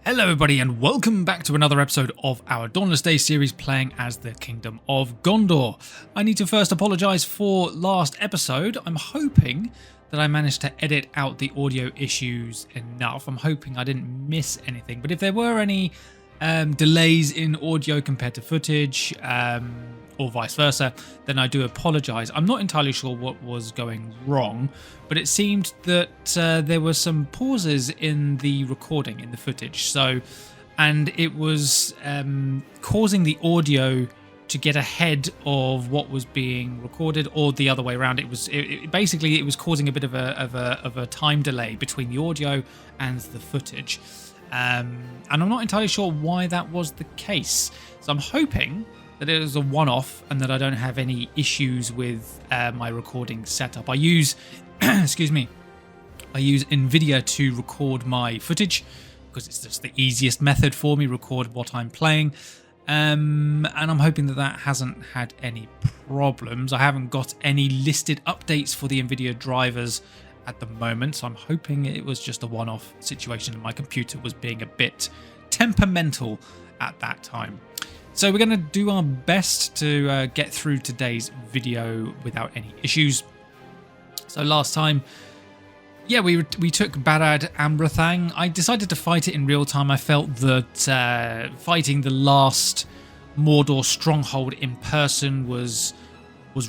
Hello everybody and welcome back to another episode of our Dawnless Days series playing as the Kingdom of Gondor. I need to first apologise for last episode. I'm hoping that I managed to edit out the audio issues enough. I'm hoping I didn't miss anything, but if there were any delays in audio compared to footage or vice versa, then I do apologise. I'm not entirely sure what was going wrong, but it seemed that there were some pauses in the recording, in the footage. And it was causing the audio to get ahead of what was being recorded, or the other way around. It was basically causing a bit of a time delay between the audio and the footage. And I'm not entirely sure why that was the case. So I'm hoping that it was a one-off and that I don't have any issues with my recording setup. I use, excuse me, I use NVIDIA to record my footage because it's just the easiest method for me, record what I'm playing. And I'm hoping that that hasn't had any problems. I haven't got any listed updates for the NVIDIA drivers at the moment, so I'm hoping it was just a one-off situation and my computer was being a bit temperamental at that time. So we're going to do our best to get through today's video without any issues. So last time, yeah, we took Barad Ambrathang. I decided to fight it in real time. I felt that fighting the last Mordor stronghold in person was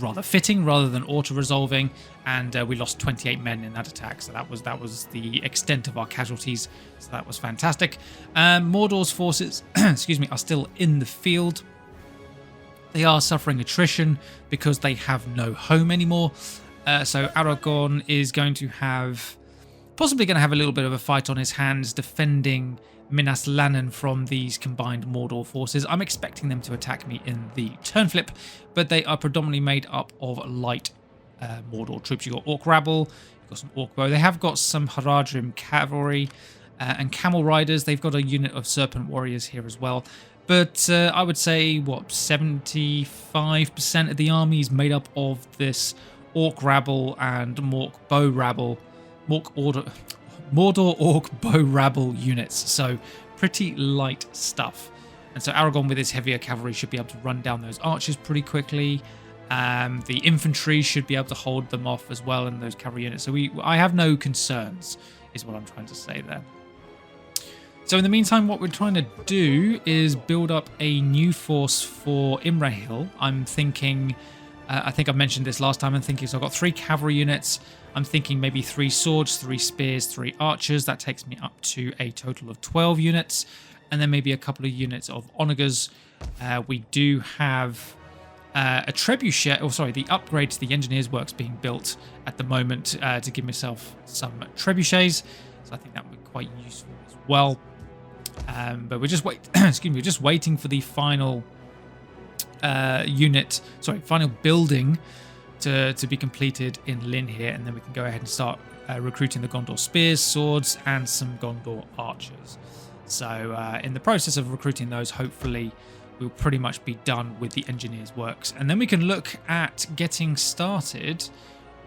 rather fitting rather than auto-resolving, and we lost 28 men in that attack, so that was the extent of our casualties, so that was fantastic. Mordor's forces excuse me, are still in the field. They are suffering attrition because they have no home anymore, so Aragorn is possibly going to have a little bit of a fight on his hands defending Minas Lannan from these combined Mordor forces. I'm expecting them to attack me in the turn flip, but they are predominantly made up of light Mordor troops. You've got Orc Rabble, you've got some Orc Bow. They have got some Haradrim cavalry and camel riders. They've got a unit of Serpent Warriors here as well. But I would say, 75% of the army is made up of this Orc Rabble and Mork Bow Rabble. Mordor Orc Bow Rabble units, so pretty light stuff. And so Aragorn with his heavier cavalry should be able to run down those archers pretty quickly. The infantry should be able to hold them off as well in those cavalry units. So I have no concerns, is what I'm trying to say there. So in the meantime, what we're trying to do is build up a new force for Imrahil. I'm thinking, I think I mentioned this last time, so I've got 3 cavalry units. I'm thinking maybe 3 swords, 3 spears, 3 archers. That takes me up to a total of 12 units. And then maybe a couple of units of onagers. We do have a trebuchet, the upgrade to the engineer's works being built at the moment to give myself some trebuchets. So I think that would be quite useful as well. But we're just we're just waiting for the final final building to be completed in Lynn here, and then we can go ahead and start recruiting the Gondor spears, swords, and some Gondor archers. So in the process of recruiting those, hopefully we'll pretty much be done with the engineers' works, and then we can look at getting started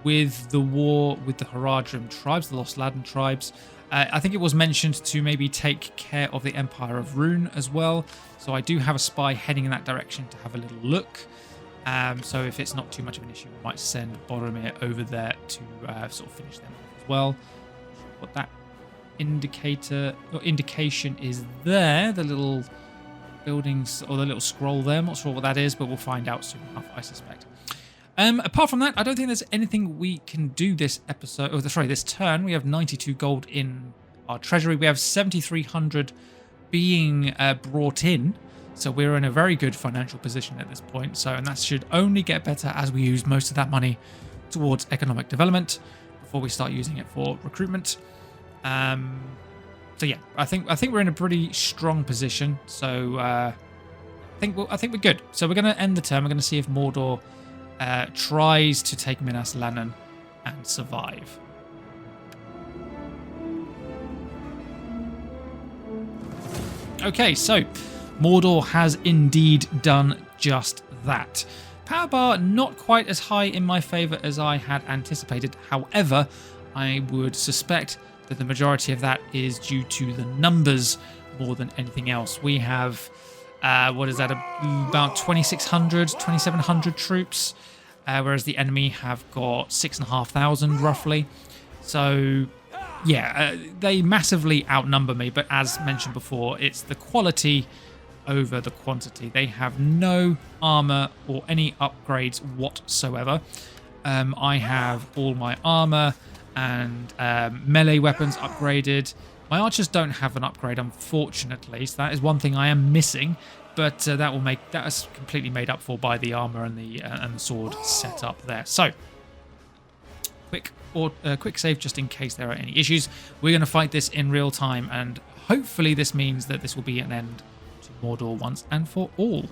with the war with the Haradrim tribes, the Lost Ladan tribes. I think it was mentioned to maybe take care of the Empire of Rune as well, so I do have a spy heading in that direction to have a little look. So if it's not too much of an issue, we might send Boromir over there to sort of finish them off as well. What that indication is there, the little buildings or the little scroll there. I'm not sure what that is, but we'll find out soon enough, I suspect. Apart from that, I don't think there's anything we can do this episode. This turn. We have 92 gold in our treasury. We have 7,300 being brought in. So we're in a very good financial position at this point. And that should only get better as we use most of that money towards economic development before we start using it for recruitment. So yeah, I think we're in a pretty strong position. So I think we're good. So we're going to end the turn. We're going to see if Mordor tries to take Minas Lannan and survive. Okay, so Mordor has indeed done just that. Power bar not quite as high in my favour as I had anticipated. However, I would suspect that the majority of that is due to the numbers more than anything else. We have, what is that, about 2,600, 2,700 troops, whereas the enemy have got 6,500 roughly. So, yeah, they massively outnumber me, but as mentioned before, it's the quality over the quantity. They have no armor or any upgrades whatsoever. I have all my armor and melee weapons upgraded. My archers don't have an upgrade, unfortunately, so that is one thing I am missing, but that is completely made up for by the armor and the sword set up there. So, quick save just in case there are any issues. We're going to fight this in real time, and hopefully this means that this will be an end to Mordor once and for all.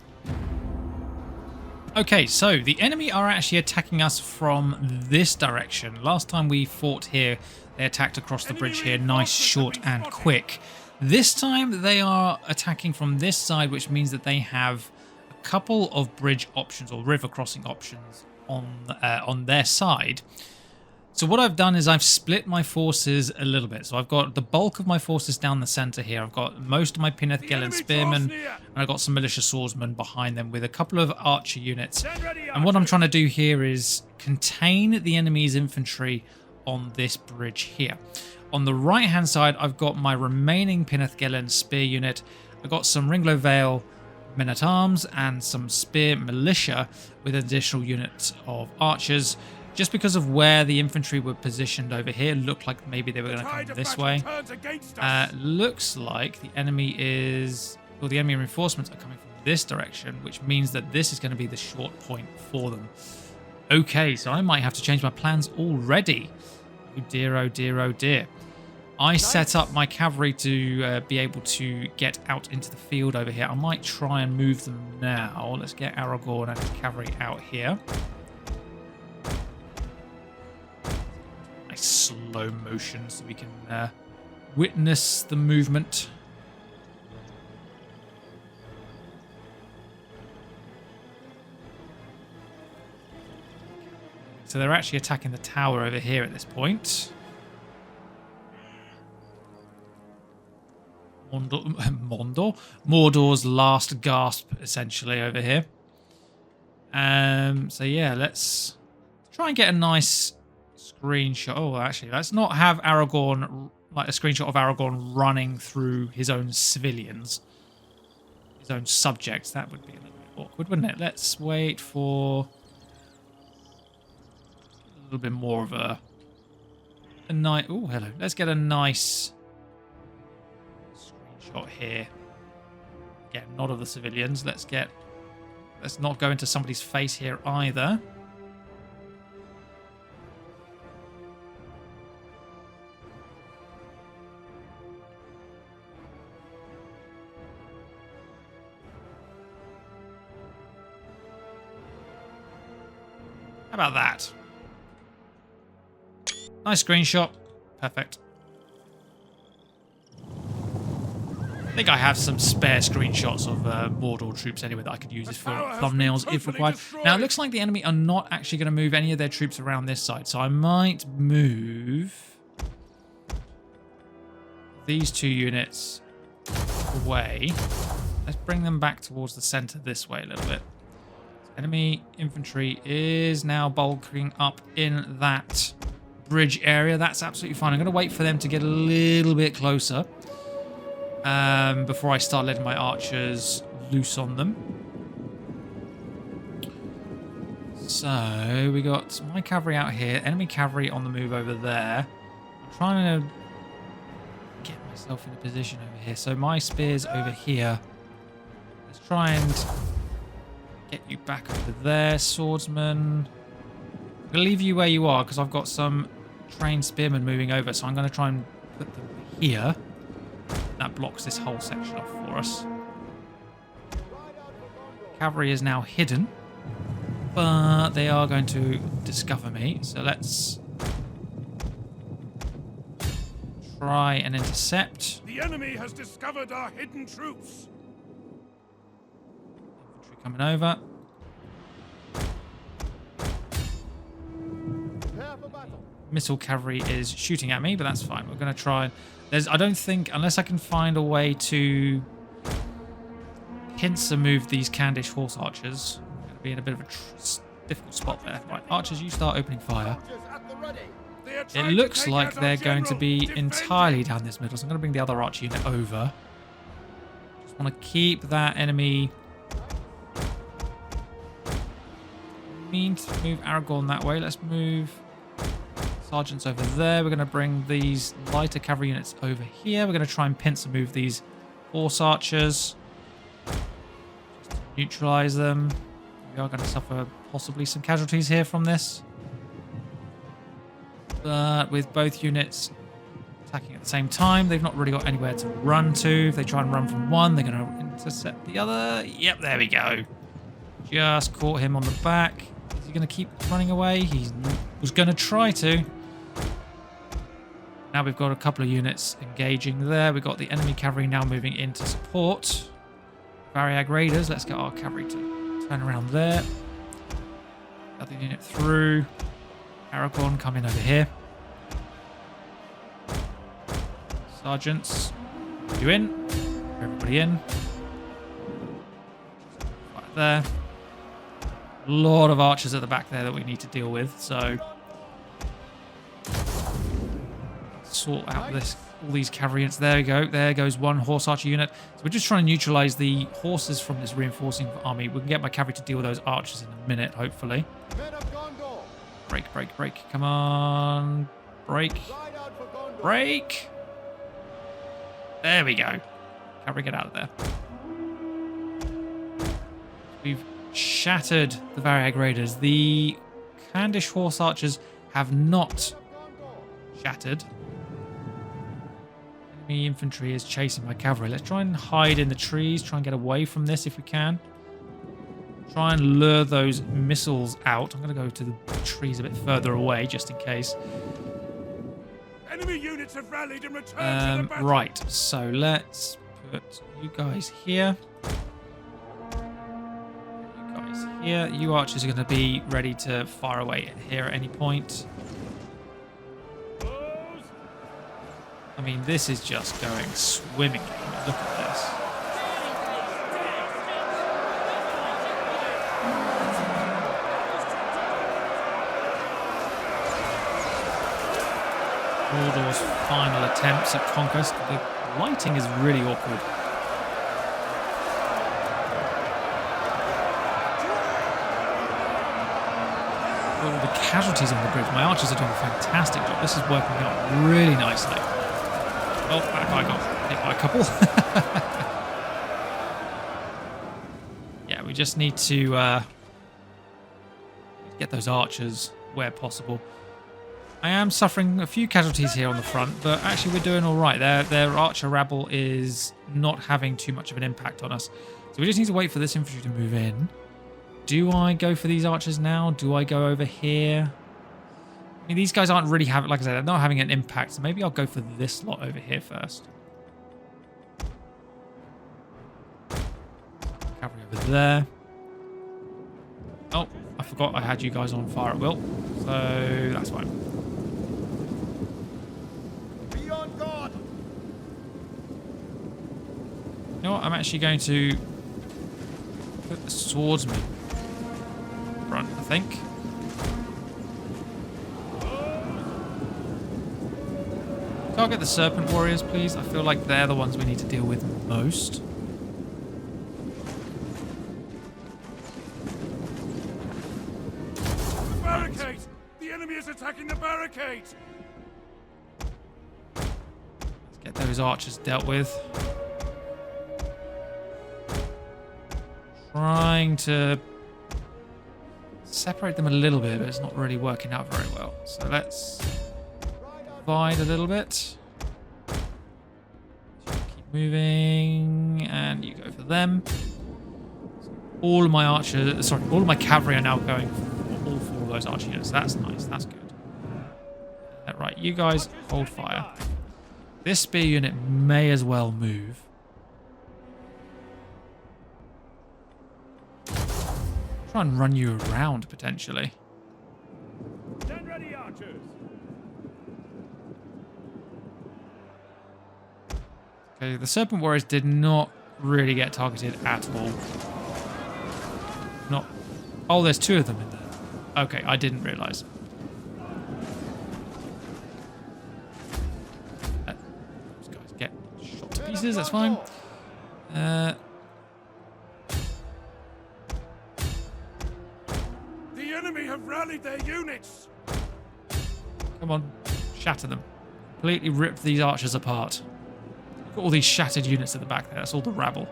Okay, so the enemy are actually attacking us from this direction. Last time we fought here, they attacked across the bridge here, nice, short and quick. This time they are attacking from this side, which means that they have a couple of bridge options or river crossing options on their side. So what I've done is I've split my forces a little bit. So I've got the bulk of my forces down the center here. I've got most of my Pinethgelen spearmen, and I've got some militia swordsmen behind them with a couple of archer units. And what I'm trying to do here is contain the enemy's infantry on this bridge here. On the right hand side, I've got my remaining Pinethgelen spear unit. I've got some Ringlow Vale men-at-arms and some spear militia with an additional unit of archers. Just because of where the infantry were positioned over here, looked like maybe they were going to come this way. Looks like the enemy the enemy reinforcements are coming from this direction, which means that this is going to be the short point for them. Okay, so I might have to change my plans already. Oh dear, oh dear, oh dear. I set up my cavalry to be able to get out into the field over here. I might try and move them now. Let's get Aragorn and his cavalry out here. Slow motion so we can witness the movement. So they're actually attacking the tower over here at this point. Mordor's last gasp, essentially, over here. So yeah, let's try and get a nice screenshot. Oh, actually, let's not have Aragorn, like a screenshot of Aragorn running through his own civilians, his own subjects. That would be a little bit awkward, wouldn't it? Let's wait for a little bit more of a nice. Oh, hello. Let's get a nice screenshot here. Again, not of the civilians. Let's not go into somebody's face here either. How about that? Nice screenshot. Perfect. I think I have some spare screenshots of Mordor troops anyway that I could use for thumbnails if required. Now, it looks like the enemy are not actually going to move any of their troops around this side, so I might move these two units away. Let's bring them back towards the center this way a little bit. Enemy infantry is now bulking up in that bridge area. That's absolutely fine. I'm going to wait for them to get a little bit closer before I start letting my archers loose on them. So we got my cavalry out here, enemy cavalry on the move over there. I'm trying to get myself in a position over here. So my spears over here. Let's try and get you back over there, swordsman. I'm going to leave you where you are because I've got some trained spearmen moving over. So I'm going to try and put them here. That blocks this whole section off for us. Cavalry is now hidden, but they are going to discover me. So let's try and intercept. The enemy has discovered our hidden troops. Coming over. missile cavalry is shooting at me, but that's fine. We're going to try. I don't think, unless I can find a way to pincer move these Candish horse archers, I'm going to be in a bit of a difficult spot there. Right, archers, you start opening fire. It looks like they're going to be entirely down this middle, so I'm going to bring the other archer unit over. Just want to keep that enemy. Mean to move Aragorn that way. Let's move sergeants over there. We're going to bring these lighter cavalry units over here. We're going to try and pincer move these horse archers. Just to neutralize them. We are going to suffer possibly some casualties here from this. But with both units attacking at the same time, they've not really got anywhere to run to. If they try and run from one, they're going to intercept the other. Yep, there we go. Just caught him on the back. Is he going to keep running away? He was going to try to. Now we've got a couple of units engaging there. We've got the enemy cavalry now moving in to support. Variag Raiders. Let's get our cavalry to turn around there. Other unit through. Aragorn coming over here. Sergeants, you in? Everybody in. Right there. A lot of archers at the back there that we need to deal with, so sort out all these cavalry units. There we go. There goes one horse archer unit. So we're just trying to neutralize the horses from this reinforcing army. We can get my cavalry to deal with those archers in a minute, hopefully. Break, break, break. Come on. Break. Break. There we go. Cavalry, get out of there. We've shattered the Variag Raiders. The Candish horse archers have not shattered. Enemy infantry is chasing my cavalry. Let's try and hide in the trees. Try and get away from this if we can. Try and lure those missiles out. I'm going to go to the trees a bit further away just in case. Enemy units have rallied and returned to the battle. Right, so let's put you guys here. You guys here. You archers are going to be ready to fire away here at any point. I mean, this is just going swimmingly. Look at this. Mordor's final attempts at conquest. The lighting is really awkward. All the casualties on the bridge. My archers are doing a fantastic job. This is working out really nicely. Oh, that guy got hit by a couple. Yeah, we just need to get those archers where possible. I am suffering a few casualties here on the front, but actually we're doing all right. Their archer rabble is not having too much of an impact on us. So we just need to wait for this infantry to move in. Do I go for these archers now? Do I go over here? I mean, these guys aren't really having, like I said, they're not having an impact. So maybe I'll go for this lot over here first. Cavalry over there. Oh, I forgot I had you guys on fire at will. So that's fine. You know what? I'm actually going to put the swordsman front, I think. Target the serpent warriors, please. I feel like they're the ones we need to deal with most. The barricade! The enemy is attacking the barricade! Let's get those archers dealt with. Trying to separate them a little bit, but it's not really working out very well. So let's divide a little bit. Keep moving, and you go for them. All of my archers, sorry, all of my cavalry are now going for all four of those archer units. That's nice. That's good. Right, you guys hold fire. This spear unit may as well move. Try and run you around potentially. Ready, archers. Okay, the Serpent Warriors did not really get targeted at all. Not. Oh, there's two of them in there. Okay, I didn't realise. Those guys get shot to pieces, that's fine. The enemy have rallied their units. Come on, shatter them. Completely rip these archers apart. Got all these shattered units at the back there. That's all the rabble.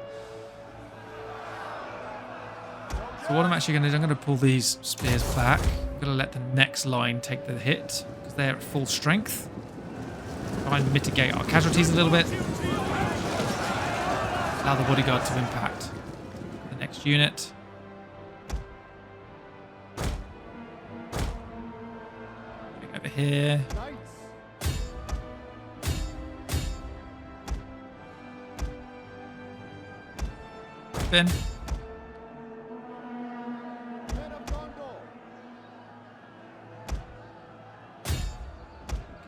So what I'm actually going to do is I'm going to pull these spears back. I'm going to let the next line take the hit because they're at full strength. Try and mitigate our casualties a little bit. Allow the bodyguard to impact the next unit. Over here. In.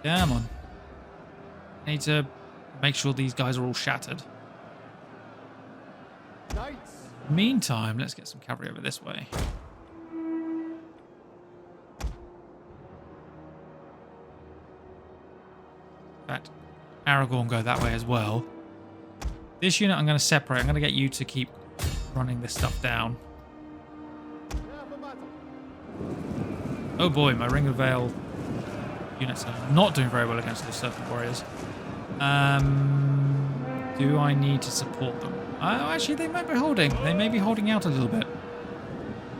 Come on. Need to make sure these guys are all shattered. Meantime, let's get some cavalry over this way. In fact, Aragorn go that way as well. This unit I'm going to separate. I'm going to get you to keep running this stuff down. Oh boy, my Ring of Vale units are not doing very well against the Serpent Warriors. Do I need to support them? Oh, actually, they might be holding. They may be holding out a little bit.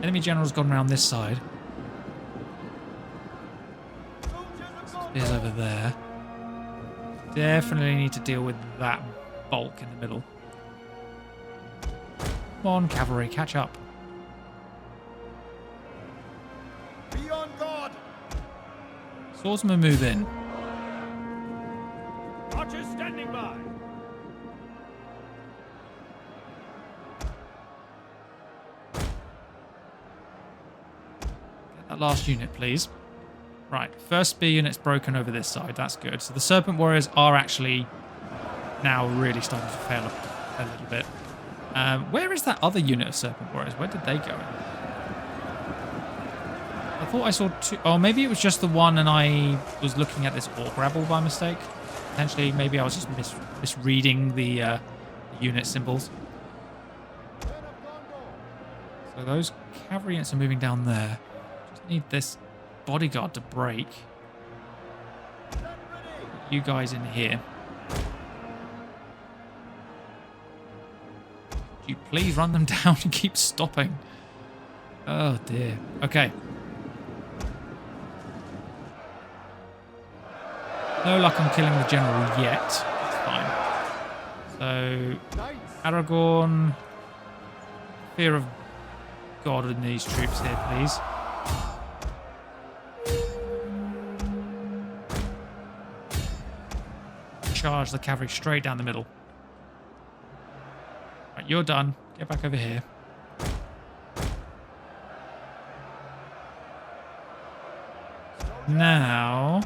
Enemy general's gone around this side. Spears over there. Definitely need to deal with that bulk in the middle. Come on, cavalry, catch up. Be on guard. Swordsman, move in. Archers standing by. Get that last unit, please. Right, first spear unit's broken over this side. That's good. So the Serpent Warriors are actually now really starting to fail a little bit. Where is that other unit of Serpent Warriors? Where did they go? I thought I saw two. Oh, maybe it was just the one and I was looking at this orc rabble by mistake. Potentially, maybe I was just misreading the unit symbols. So those cavalry units are moving down there. Just need this bodyguard to break. You guys in here. You please run them down and keep stopping. Oh dear. Okay. No luck on killing the general yet. That's fine. So Aragorn, fear of God in these troops here, please. Charge the cavalry straight down the middle. Right, you're done. Get back over here. Now,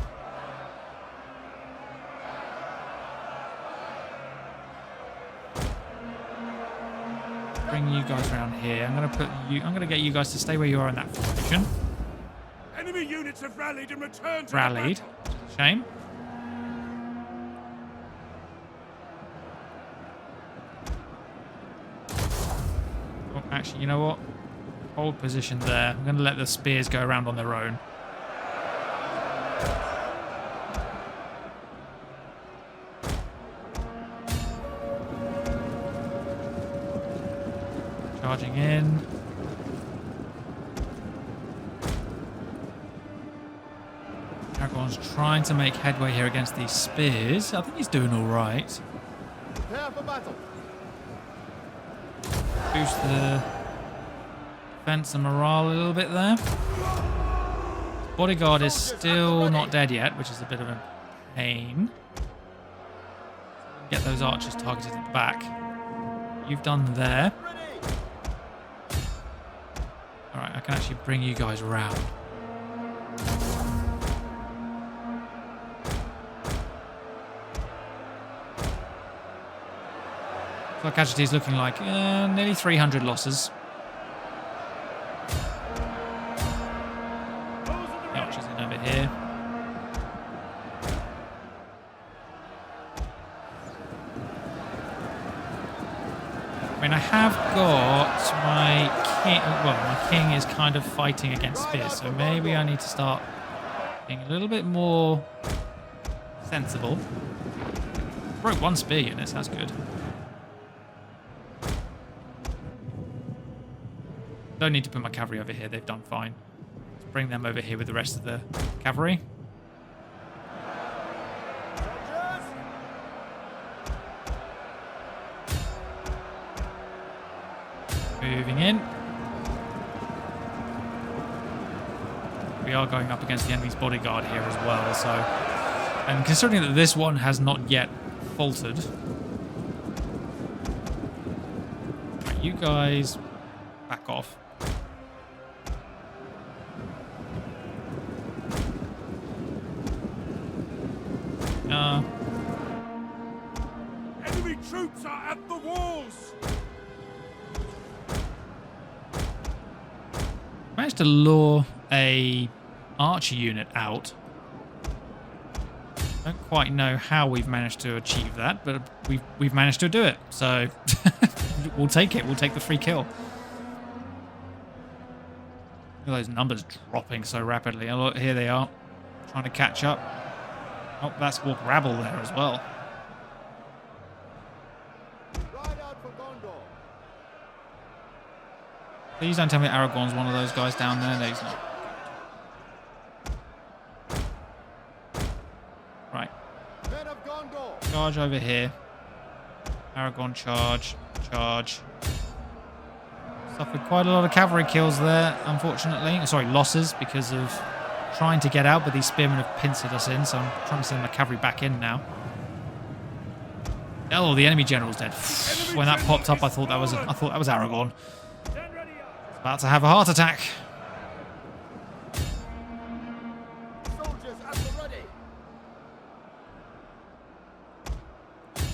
bring you guys around here. I'm gonna get you guys to stay where you are in that formation. Enemy units have rallied and returned to Rallied. the battle. Shame. Oh, actually, you know what? Hold position there. I'm going to let the spears go around on their own. Charging in. Aragorn's trying to make headway here against these spears. I think he's doing all right. Prepare for battle. Boost the defense and morale a little bit there. Bodyguard is still not dead yet, which is a bit of a pain. Get those archers targeted at the back. You've done there. Alright, I can actually bring you guys around. Our casualties looking like nearly 300 losses. The archers in over here. I mean, I have got my king. Well, my king is kind of fighting against spears, so maybe I need to start being a little bit more sensible. Broke one spear unit, so that's good. Don't need to put my cavalry over here, they've done fine. Let's bring them over here with the rest of the cavalry. Moving in. We are going up against the enemy's bodyguard here as well, so... And considering that this one has not yet faltered... Right, you guys... back off. Enemy troops are at the walls. Managed to lure a archer unit out. Don't quite know how we've managed to achieve that, but we've managed to do it. So we'll take it. We'll take the free kill. Look at those numbers dropping so rapidly. Oh, look, here they are, trying to catch up. Oh, that's Walk Rabble there as well. Ride out for Gondor. Please don't tell me Aragorn's one of those guys down there. No, he's not. Right. Men of Gondor. Charge over here. Aragorn charge. Charge. Suffered quite a lot of cavalry kills there, unfortunately. Sorry, losses because of trying to get out, but these spearmen have pincered us in, so I'm trying to send my cavalry back in now. Oh, the enemy general's dead. When that popped up, I thought that was Aragorn. It's about to have a heart attack. Soldiers at the ready.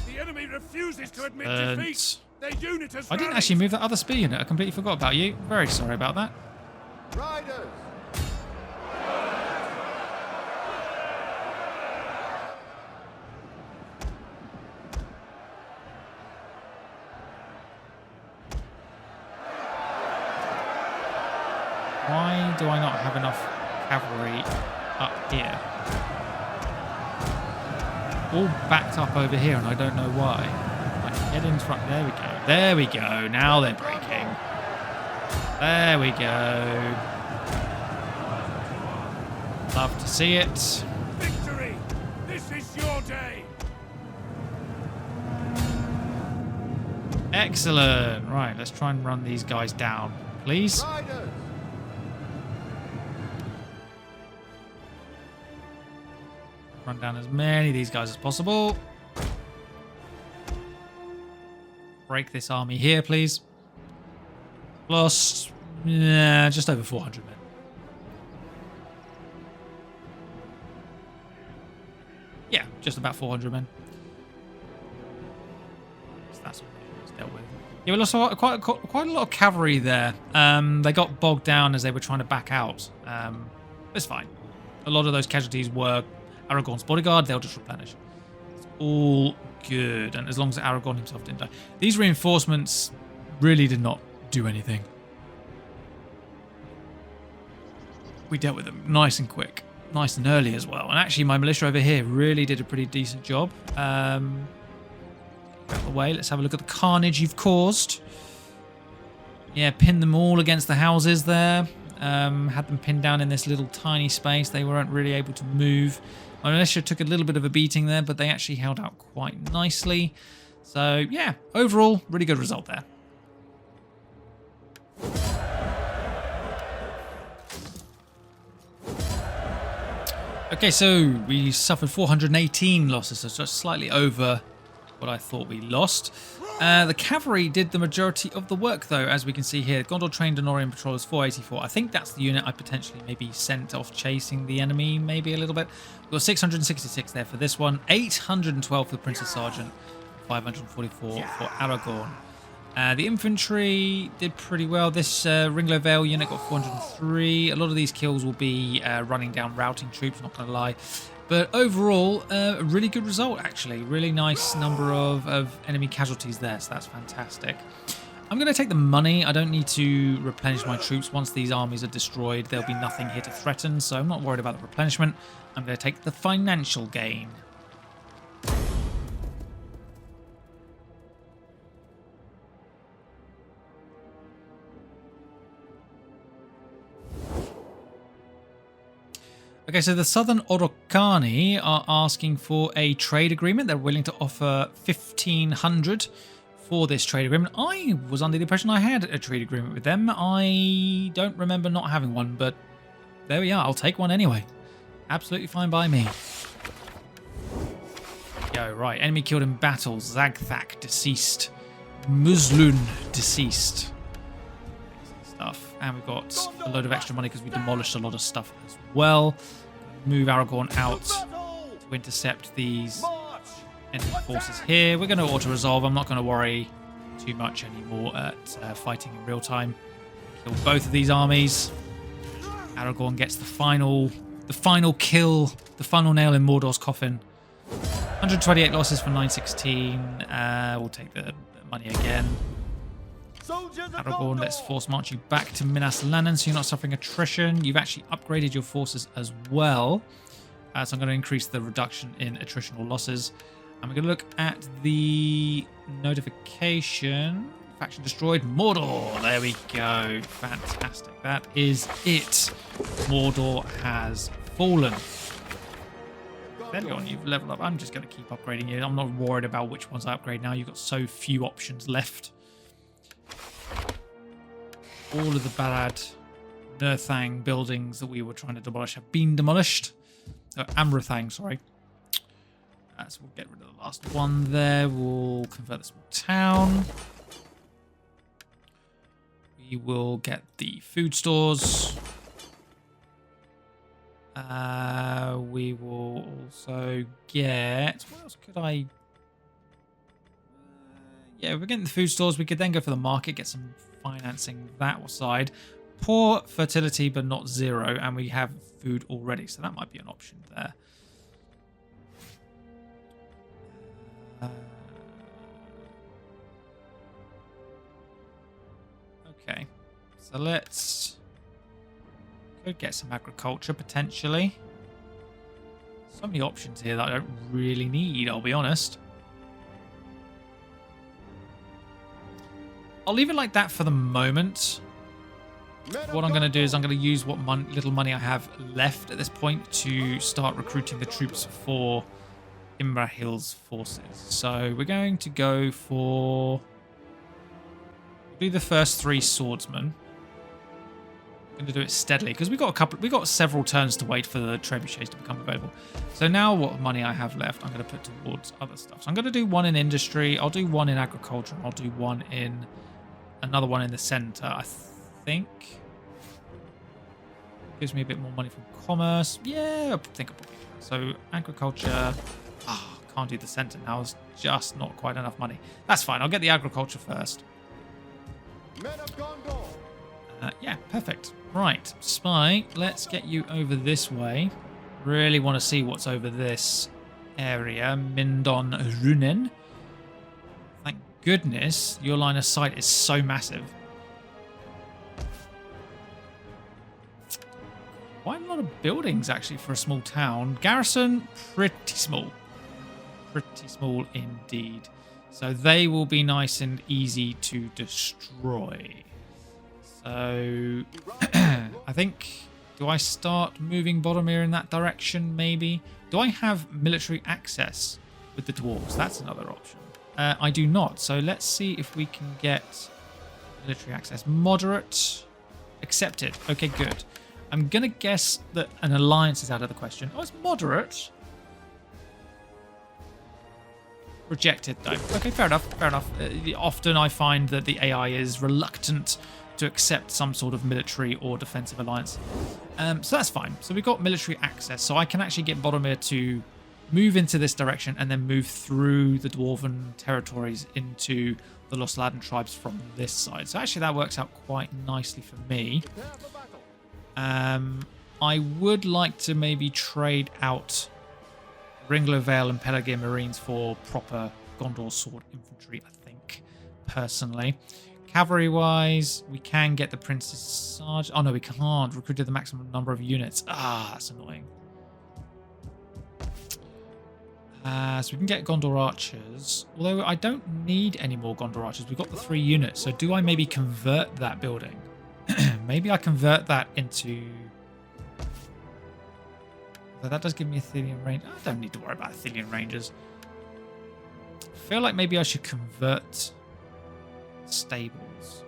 The enemy refuses to admit defeat. Their unit has I didn't rallied. actually move that other spear unit. I completely forgot about you. Very sorry about that. Riders. Why do I not have enough cavalry up here? All backed up over here, and I don't know why. Right, get in front. There we go. There we go. Now they're breaking. There we go. Love to see it. Victory! This is your day! Excellent. Right, let's try and run these guys down, please. Riders. Run down as many of these guys as possible. Break this army here, please. Lost, just over 400 men. Yeah, just about 400 men. So that's what it's dealt with. Yeah, we lost quite a lot of cavalry there. They got bogged down as they were trying to back out. It's fine. A lot of those casualties were Aragorn's bodyguard. They'll just replenish. It's all good, and as long as Aragorn himself didn't die. These reinforcements really did not do anything. We dealt with them nice and quick, nice and early as well. And actually, my militia over here really did a pretty decent job. Out of the way, let's have a look at the carnage you've caused. Yeah, pinned them all against the houses there. Had them pinned down in this little tiny space. They weren't really able to move. My militia took a little bit of a beating there, but they actually held out quite nicely. So, yeah, overall, really good result there. Okay, so we suffered 418 losses, so just slightly over what I thought we lost. The cavalry did the majority of the work, though, as we can see here. Gondor trained Denorian patrollers 484. I think that's the unit I potentially maybe sent off chasing the enemy, maybe a little bit. We've got 666 there for this one, 812 for the Prince's Sergeant, 544 for Aragorn. The infantry did pretty well. This Ringlow Vale unit got 403. A lot of these kills will be running down routing troops, not going to lie. But overall, a really good result, actually. Really nice number of enemy casualties there, so that's fantastic. I'm going to take the money. I don't need to replenish my troops. Once these armies are destroyed, there'll be nothing here to threaten, so I'm not worried about the replenishment. I'm going to take the financial gain. Okay, so the Southern Orokhani are asking for a trade agreement. They're willing to offer 1,500 for this trade agreement. I was under the impression I had a trade agreement with them. I don't remember not having one, but there we are. I'll take one anyway. Absolutely fine by me. Yo, right. Enemy killed in battle. Zagthak deceased. Muslun deceased. Stuff. And we've got a load of extra money because we demolished a lot of stuff as well. Move Aragorn out to intercept these enemy forces here. We're going to auto-resolve. I'm not going to worry too much anymore at fighting in real time. Kill both of these armies. Aragorn gets the final kill, the final nail in Mordor's coffin. 128 losses for 916. We'll take the money again. Aragorn, let's force march you back to Minas Lannan so you're not suffering attrition. You've actually upgraded your forces as well. So I'm going to increase the reduction in attritional losses. And we're going to look at the notification. Faction destroyed. Mordor. There we go. Fantastic. That is it. Mordor has fallen. There you go. You've leveled up. I'm just going to keep upgrading you. I'm not worried about which ones I upgrade now. You've got so few options left. All of the Balad Nurthang buildings that we were trying to demolish have been demolished. Amrathang, sorry. So we'll get rid of the last one there. We'll convert this town. We will get the food stores. We will also get... What else could I... yeah, we're getting the food stores. We could then go for the market, get some financing that side. Poor fertility, but not zero. And we have food already, so that might be an option there. Okay, so let's could get some agriculture potentially. So many options here that I don't really need, I'll be honest. I'll leave it like that for the moment. What I'm going to do is I'm going to use what little money I have left at this point to start recruiting the troops for Imrahil's forces. So we're going to go for... do the first 3 swordsmen. I'm going to do it steadily because we've got several turns to wait for the trebuchets to become available. So now what money I have left I'm going to put towards other stuff. So I'm going to do 1 in industry, I'll do 1 in agriculture, and I'll do 1 in another one in the center, I think. Gives me a bit more money from commerce. Yeah, I think I'll probably do that. So agriculture. Can't do the center now. It's just not quite enough money. That's fine. I'll get the agriculture first. Men of Gondor. Yeah, perfect. Right, Spy, let's get you over this way. Really want to see what's over this area. Mindon Runen. Thank goodness your line of sight is so massive. Quite a lot of buildings, actually, for a small town. Garrison, pretty small. Pretty small indeed. So they will be nice and easy to destroy. So I think, do I start moving Boromir in that direction maybe? Do I have military access with the dwarves? That's another option. I do not. So let's see if we can get military access. Moderate. Accepted. Okay, good. I'm going to guess that an alliance is out of the question. Oh, it's moderate. Rejected, though. Okay, fair enough. Fair enough. Often I find that the AI is reluctant to accept some sort of military or defensive alliance. So that's fine. So we've got military access. So I can actually get Boromir to move into this direction and then move through the Dwarven territories into the Lost Aladdin tribes from this side. So actually that works out quite nicely for me. Prepare for battle. I would like to maybe trade out Ringler Vale and Pelargir Marines for proper Gondor sword infantry, I think, personally. Cavalry-wise, we can get the Prince's Sarge. Oh, no, we can't. Recruited the maximum number of units. Ah, that's annoying. So we can get Gondor archers. Although I don't need any more Gondor archers. We've got the 3 units. So do I maybe convert that building? Maybe I convert that into... But that does give me Athenian range. I don't need to worry about Athenian rangers. I feel like maybe I should convert stables.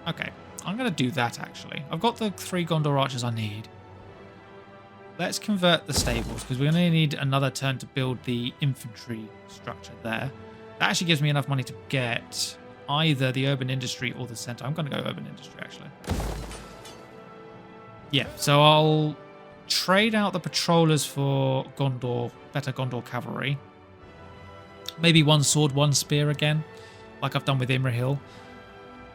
Okay, I'm going to do that actually. I've got the 3 Gondor archers I need. Let's convert the stables because we're going to need another turn to build the infantry structure there. That actually gives me enough money to get either the urban industry or the center. I'm going to go urban industry actually. Yeah, so I'll trade out the patrollers for Gondor, better Gondor cavalry. Maybe 1 sword, 1 spear again, like I've done with Imrahil.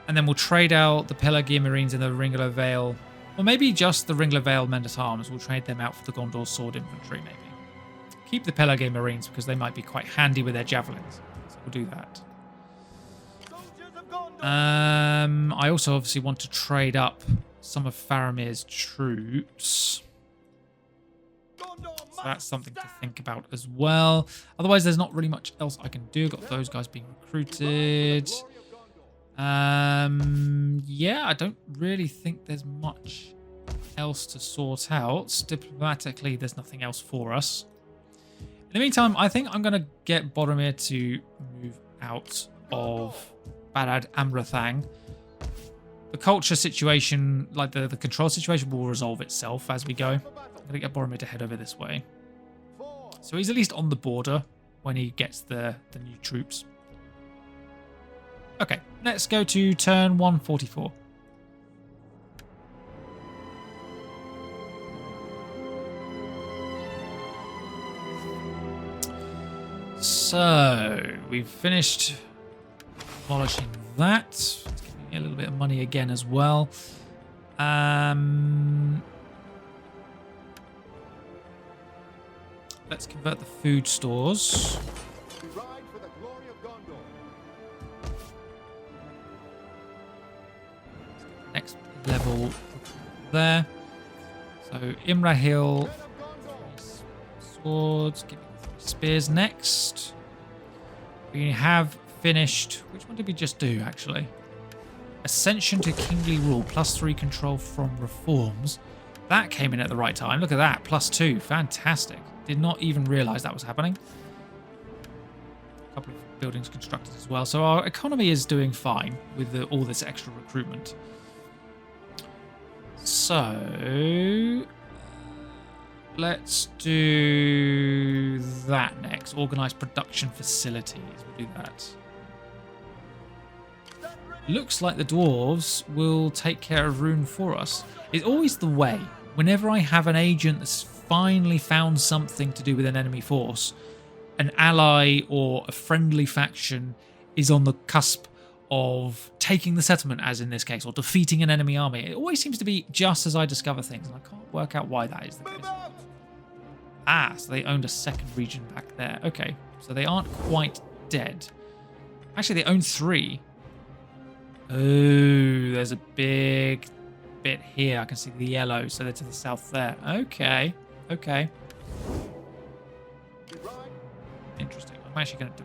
And then we'll trade out the Pelargir Marines and the Ringler Vale, or maybe just the Ringler Vale Men-at-Arms. We'll trade them out for the Gondor sword infantry maybe. Keep the Pelargir Marines because they might be quite handy with their javelins. So we'll do that. I also obviously want to trade up some of Faramir's troops. So that's something to think about as well. Otherwise, there's not really much else I can do. Got those guys being recruited. Yeah, I don't really think there's much else to sort out. Diplomatically, there's nothing else for us. In the meantime, I think I'm going to get Boromir to move out of Barad Amrathang. The culture situation, like the control situation, will resolve itself as we go. I'm going to get Boromir to head over this way. So he's at least on the border when he gets the new troops. Okay, let's go to turn 144. So, we've finished polishing that. It's giving me a little bit of money again as well. Let's convert the food stores. We ride for the glory of Gondor. Next level there. So Imrahil, swords, give me 3 spears next. We have finished. Which one did we just do actually? Ascension to kingly rule, +3 control from reforms. That came in at the right time. Look at that, +2, fantastic. Did not even realize that was happening. A couple of buildings constructed as well. So our economy is doing fine with all this extra recruitment. So let's do that next. Organized production facilities. We'll do that. Looks like the dwarves will take care of Rune for us. It's always the way. Whenever I have an agent that's finally found something to do with an enemy force, an ally or a friendly faction is on the cusp of taking the settlement, as in this case, or defeating an enemy army. It always seems to be just as I discover things, and I can't work out why that is the case. Ah, so they owned a second region back there. Okay, so they aren't quite dead. Actually, they own 3. Oh, there's a big bit here. I can see the yellow, so they're to the south there. Okay, okay. Interesting. I'm actually going to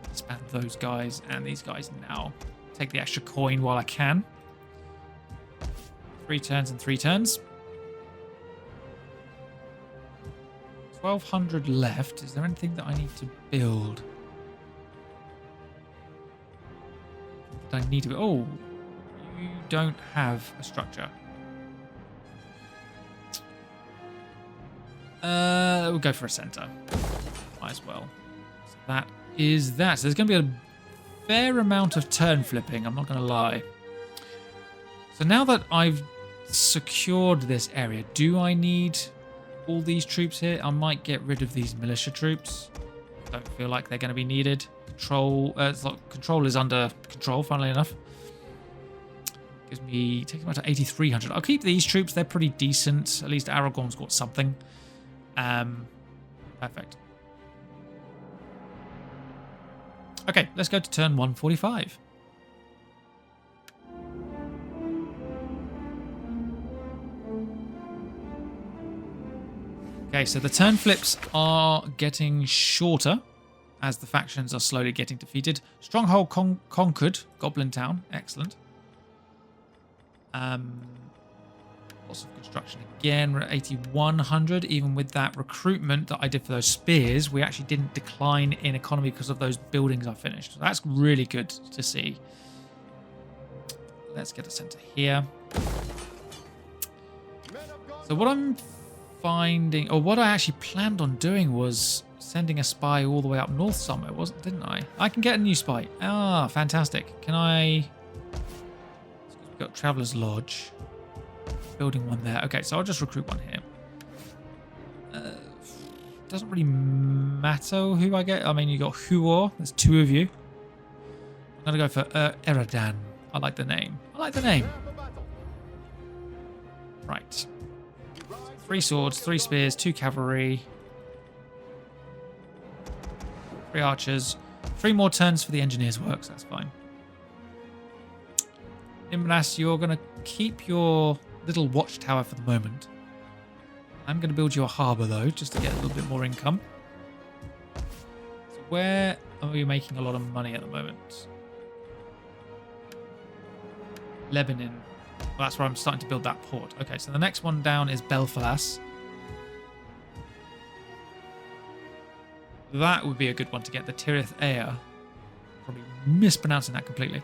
disband those guys and these guys now. Take the extra coin while I can. 3 turns and 3 turns. 1,200 left. Is there anything that I need to build? I need to. Oh, you don't have a structure. We'll go for a center. Might as well. So that is that. So there's going to be a fair amount of turn flipping. I'm not going to lie. So now that I've secured this area. Do I need all these troops here? I might get rid of these militia troops. Don't feel like they're going to be needed. Control is under control, funnily enough. Takes me to 8,300. I'll keep these troops. They're pretty decent. At least Aragorn's got something. Perfect. Okay, let's go to turn 145. Okay, so the turn flips are getting shorter as the factions are slowly getting defeated. Stronghold conquered. Goblin Town. Excellent. Lots of construction again. We're at 8,100. Even with that recruitment that I did for those spears, we actually didn't decline in economy because of those buildings I finished. So that's really good to see. Let's get a center here. So what I'm finding, or what I actually planned on doing, was sending a spy all the way up north somewhere, didn't I? I can get a new spy. Ah, fantastic. Can I... We've got Traveler's Lodge. Building one there. Okay, so I'll just recruit one here. Doesn't really matter who I get. I mean, you got Huor. There's two of you. I'm going to go for Eradan. I like the name. Right. 3 swords, 3 spears, 2 cavalry, 3 archers, 3 more turns for the engineers' works. That's fine. Imras, you're going to keep your little watchtower for the moment. I'm going to build you a harbour, though, just to get a little bit more income. So where are we making a lot of money at the moment? Lebanon. Well, that's where I'm starting to build that port. Okay, so the next one down is Belfalas. That would be a good one to get. The Tirith Air. Probably mispronouncing that completely.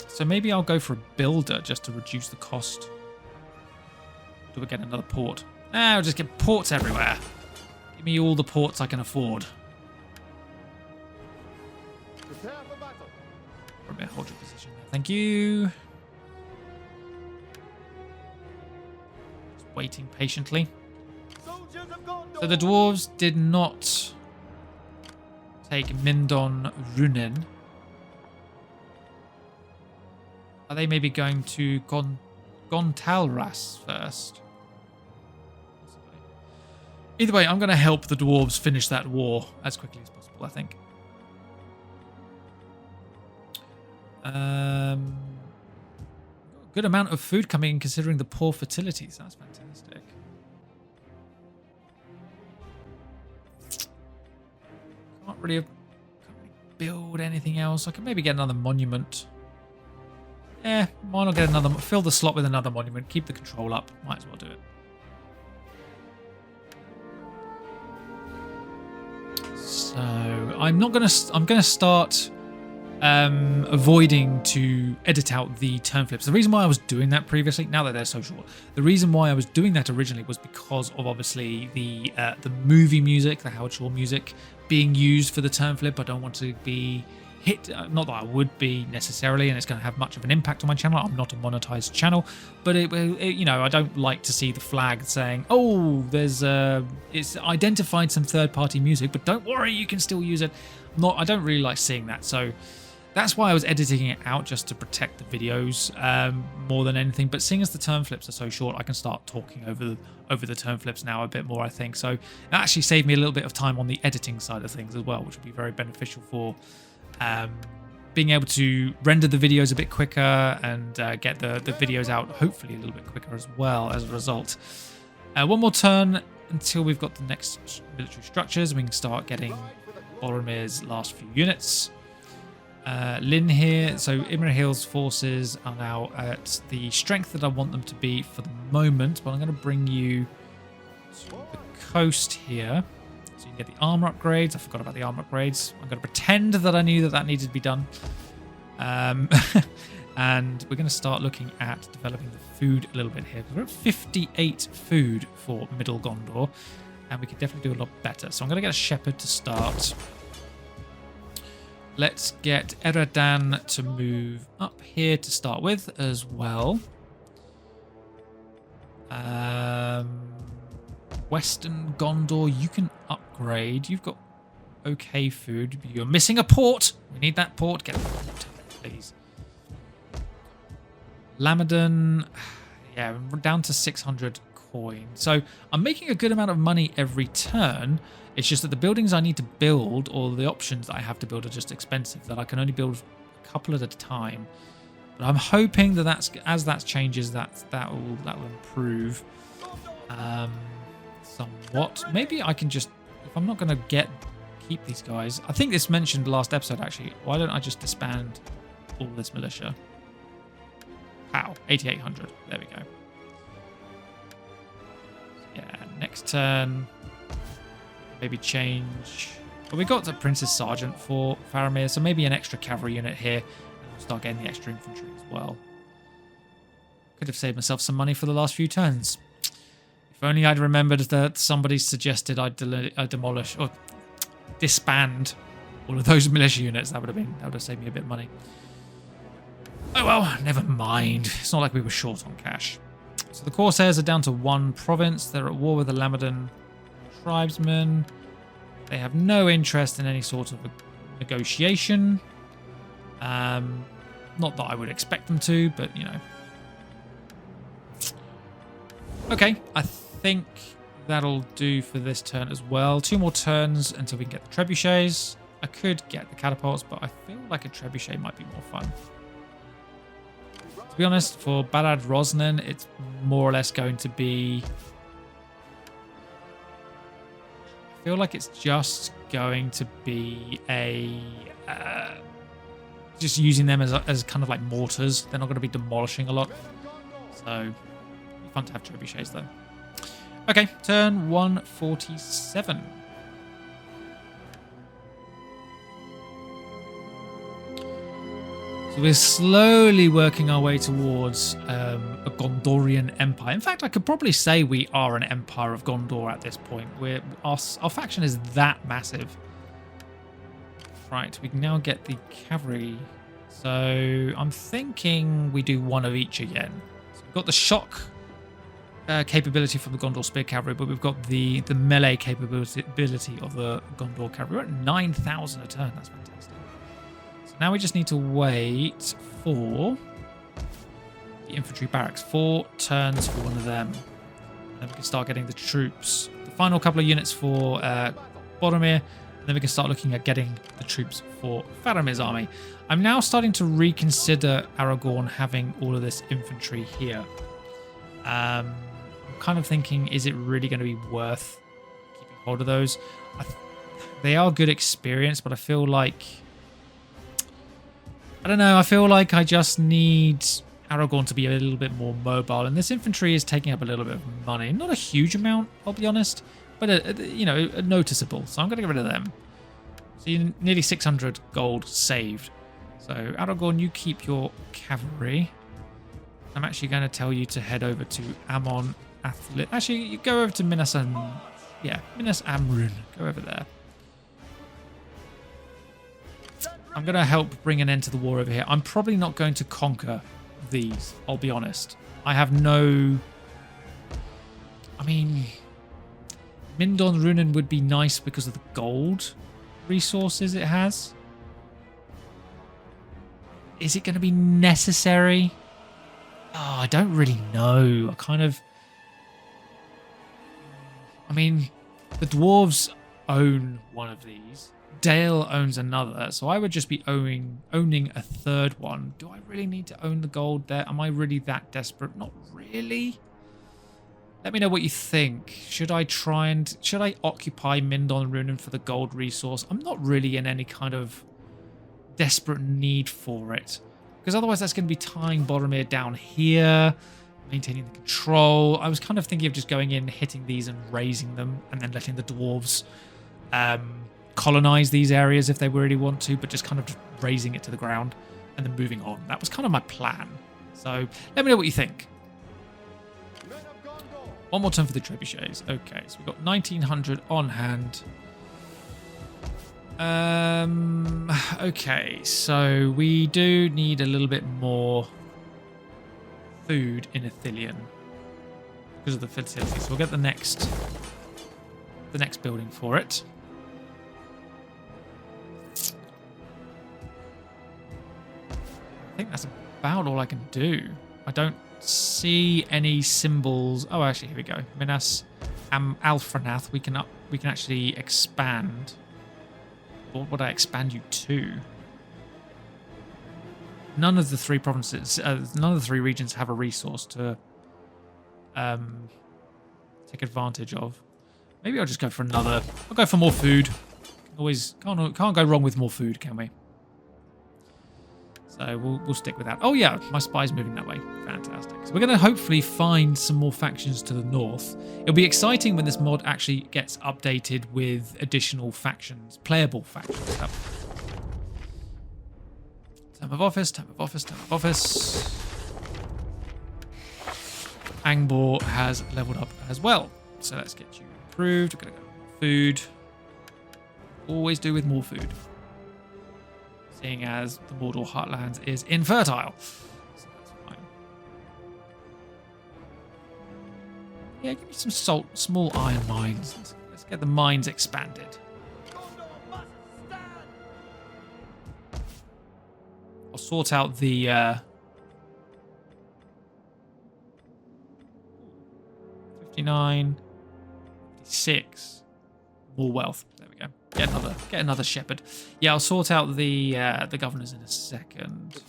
So maybe I'll go for a builder just to reduce the cost. Do we get another port? I'll just get ports everywhere. Give me all the ports I can afford. Probably hold your position there. Thank you. Just waiting patiently. So the dwarves did not take Mindon Runen. Are they maybe going to Gontalras first? Either way, I'm going to help the dwarves finish that war as quickly as possible, I think. Good amount of food coming in considering the poor fertilities. That's fantastic. Can't really build anything else. I can maybe get another monument. Why not get another? Fill the slot with another monument. Keep the control up. Might as well do it. So I'm gonna start avoiding to edit out the turn flips. The reason why I was doing that previously, now that they're so short, the reason why I was doing that originally was because of obviously the movie music, the Howard Shore music being used for the turn flip. I don't want to be hit, not that I would be necessarily, and it's going to have much of an impact on my channel. I'm not a monetized channel, but it you know, I don't like to see the flag saying, oh, it's identified some third-party music, but don't worry, you can still use it. I don't really like seeing that, so that's why I was editing it out, just to protect the videos more than anything. But seeing as the turn flips are so short, I can start talking over the turn flips now a bit more, I think. So it actually saved me a little bit of time on the editing side of things as well, which will be very beneficial for being able to render the videos a bit quicker and get the videos out hopefully a little bit quicker as well as a result. One more turn until we've got the next military structures, and we can start getting Boromir's last few units. Lynn here, so Imrahil's forces are now at the strength that I want them to be for the moment, but I'm going to bring you to the coast here. So you can get the armor upgrades. I forgot about the armor upgrades. I'm going to pretend that I knew that needed to be done. And we're going to start looking at developing the food a little bit here. We're at 58 food for Middle Gondor, and we could definitely do a lot better. So I'm going to get a shepherd to start. Let's get Eradan to move up here to start with as well. Western Gondor, you can upgrade. You've got okay food. You're missing a port. We need that port. Get a port, please. Lamadon, yeah, we're down to 600 coin. So I'm making a good amount of money every turn. It's just that the buildings I need to build, or the options that I have to build, are just expensive, that I can only build a couple at a time. But I'm hoping that as that changes, that will improve somewhat. Maybe I can just, if I'm not going to keep these guys, I think this mentioned last episode actually. Why don't I just disband all this militia? Pow, 8,800. There we go. Yeah, next turn, maybe change. Well, we got the Princess Sergeant for Faramir, so maybe an extra cavalry unit here. And we'll start getting the extra infantry as well. Could have saved myself some money for the last few turns. If only I'd remembered that somebody suggested I demolish or disband all of those militia units. That would have saved me a bit of money. Oh well, never mind. It's not like we were short on cash. So the Corsairs are down to 1 province. They're at war with the Lamadon tribesmen. They have no interest in any sort of negotiation. Not that I would expect them to, but you know. Okay, I think that'll do for this turn as well. 2 more turns until we can get the trebuchets. I could get the catapults, but I feel like a trebuchet might be more fun. To be honest, for Balad Rosnan, it's more or less going to be... I feel like it's just going to be a... just using them as kind of like mortars. They're not going to be demolishing a lot. So, fun to have trebuchets though. Okay, turn 147. So we're slowly working our way towards a Gondorian empire. In fact, I could probably say we are an empire of Gondor at this point. Our faction is that massive. Right, we can now get the cavalry. So I'm thinking we do 1 of each again. So we've got the shock capability from the Gondor Spear Cavalry, but we've got the melee capability of the Gondor Cavalry. We're at 9,000 a turn. That's fantastic. So now we just need to wait for the infantry barracks. 4 turns for 1 of them. And then we can start getting the troops. The final couple of units for Boromir. And then we can start looking at getting the troops for Faramir's army. I'm now starting to reconsider Aragorn having all of this infantry here. I'm kind of thinking, is it really going to be worth keeping hold of those? They are good experience, but I feel like... I don't know, I feel like I just need Aragorn to be a little bit more mobile. And this infantry is taking up a little bit of money. Not a huge amount, I'll be honest. But, noticeable. So I'm going to get rid of them. So you're nearly 600 gold saved. So Aragorn, you keep your cavalry. I'm actually going to tell you to head over to Amon Athlid. Actually, you go over to Minas Amrun. Go over there. I'm going to help bring an end to the war over here. I'm probably not going to conquer these, I'll be honest. I have no... I mean... Mindon Runen would be nice because of the gold resources it has. Is it going to be necessary? Oh, I don't really know. I mean, the dwarves own one of these. Dale owns another, so I would just be owning a 3rd one. Do I really need to own the gold there? Am I really that desperate? Not really. Let me know what you think. Should I occupy Mindon Runen for the gold resource? I'm not really in any kind of desperate need for it. Because otherwise that's going to be tying Boromir down here, maintaining the control. I was kind of thinking of just going in, hitting these and raising them, and then letting the dwarves colonize these areas if they really want to, but just kind of razing it to the ground and then moving on. That was kind of my plan. So let me know what you think. 1 more turn for the trebuchets. Okay, so we've got 1,900 on hand. Okay, so we do need a little bit more food in Ithilien because of the facility. So we'll get the next building for it. I think that's about all I can do. I don't see any symbols. Oh, actually, here we go. Minas Alfrenath. We can actually expand. What would I expand you to? None of the three provinces, none of the three regions have a resource to take advantage of. Maybe I'll just go for another. I'll go for more food. Always can't go wrong with more food, can we? So we'll stick with that. Oh yeah, my spy's moving that way. Fantastic. So we're going to hopefully find some more factions to the north. It'll be exciting when this mod actually gets updated with additional factions, playable factions. Time of office, time of office, time of office. Angbor has leveled up as well. So let's get you improved. We're going to go more food. Always do with more food. Seeing as the Mordor Heartlands is infertile. So that's fine. Yeah, give me some small iron mines. Let's get the mines expanded. I'll sort out the 59, 56. More wealth. There we go. Get another shepherd. Yeah, I'll sort out the governors in a second.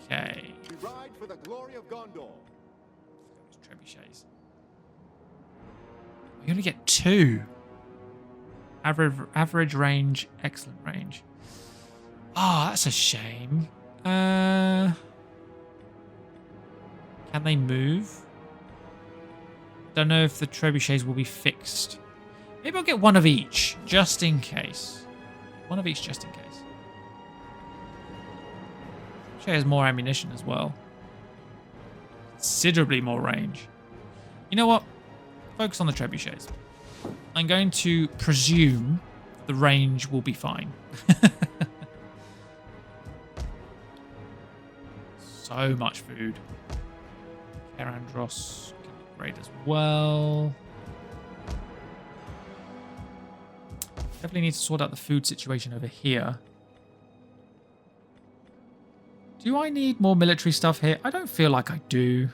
Okay. We ride for the glory of Gondor. Trebuchets. We only get 2. Average range, excellent range. Ah, that's a shame. Can they move? Don't know if the trebuchets will be fixed. Maybe I'll get one of each, just in case. One of each, just in case. She has more ammunition as well. Considerably more range. You know what? Focus on the trebuchets. I'm going to presume the range will be fine. So much food. Karandros can upgrade as well. Definitely need to sort out the food situation over here. Do I need more military stuff here? I don't feel like I do.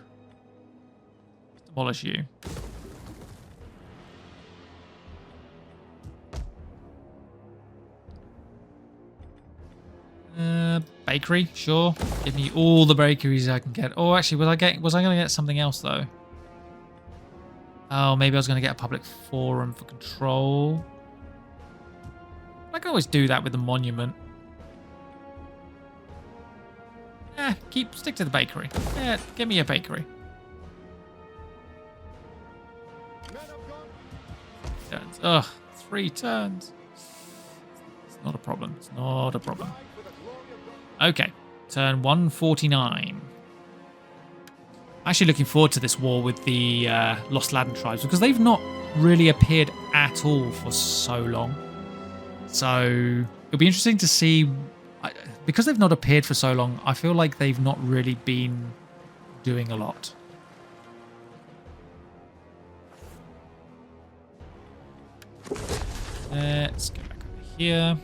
Let's demolish you. Bakery, sure. Give me all the bakeries I can get. Oh, actually, was I going to get something else though? Oh, maybe I was going to get a public forum for control. I can always do that with the monument. Stick to the bakery. Yeah, give me a bakery. Turns. Ugh, 3 turns. It's not a problem. It's not a problem. Okay, turn 149. Actually looking forward to this war with the Lost Laden tribes because they've not really appeared at all for so long. So it'll be interesting to see. Because they've not appeared for so long, I feel like they've not really been doing a lot. Let's go back over here.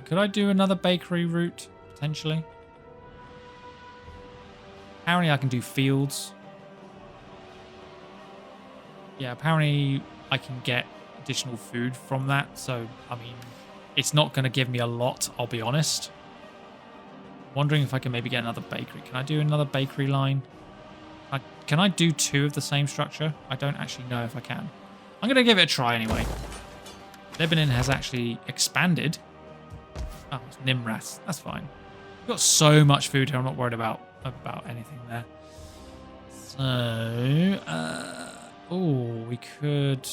Could I do another bakery route, potentially? Apparently I can do fields. Yeah, apparently I can get additional food from that. So, I mean, it's not going to give me a lot, I'll be honest. Wondering if I can maybe get another bakery. Can I do another bakery line? Can I do 2 of the same structure? I don't actually know if I can. I'm going to give it a try anyway. Lebanon has actually expanded. Oh, it's Nimras. That's fine. We've got so much food here. I'm not worried about anything there. So, oh, we could.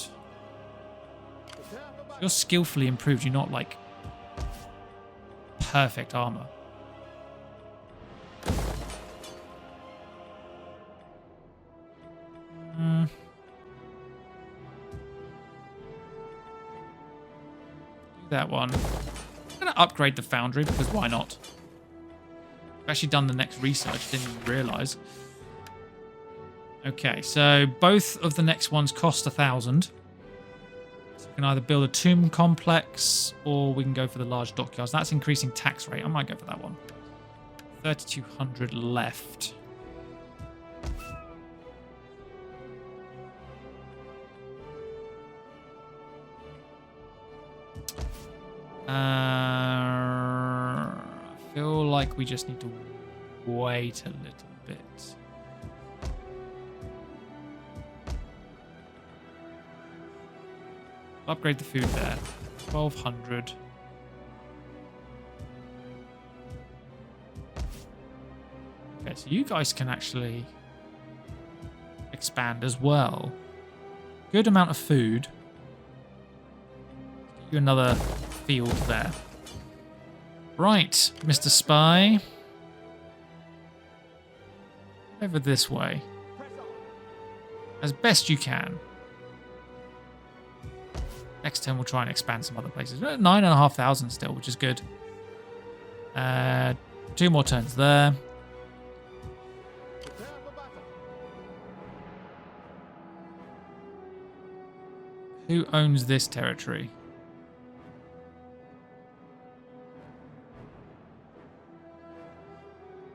You're skillfully improved. You're not like perfect armor. that one. I'm going to upgrade the foundry because why not? I've actually done the next research, didn't even realise. Okay, so both of the next ones cost 1,000. So we can either build a tomb complex or we can go for the large dockyards. That's increasing tax rate. I might go for that one. 3,200 left. I feel like we just need to wait a little bit. Upgrade the food there. 1,200. Okay, so you guys can actually expand as well. Good amount of food. Get you another field there. Right, Mr. Spy. Over this way. As best you can. Next turn we'll try and expand some other places. 9,500 still, which is good. 2 more turns there. Who owns this territory?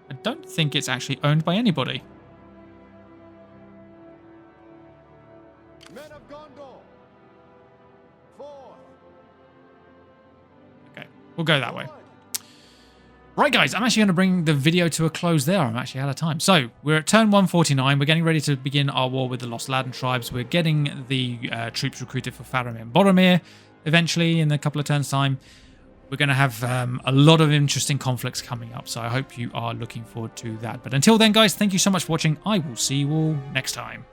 I don't think it's actually owned by anybody. Men of Gondor. 4. Okay, we'll go that way. Right, guys, I'm actually going to bring the video to a close there. I'm actually out of time. So, we're at turn 149. We're getting ready to begin our war with the Lost Laden tribes. We're getting the troops recruited for Faramir and Boromir eventually in a couple of turns' time. We're going to have a lot of interesting conflicts coming up, so I hope you are looking forward to that. But until then, guys, thank you so much for watching. I will see you all next time.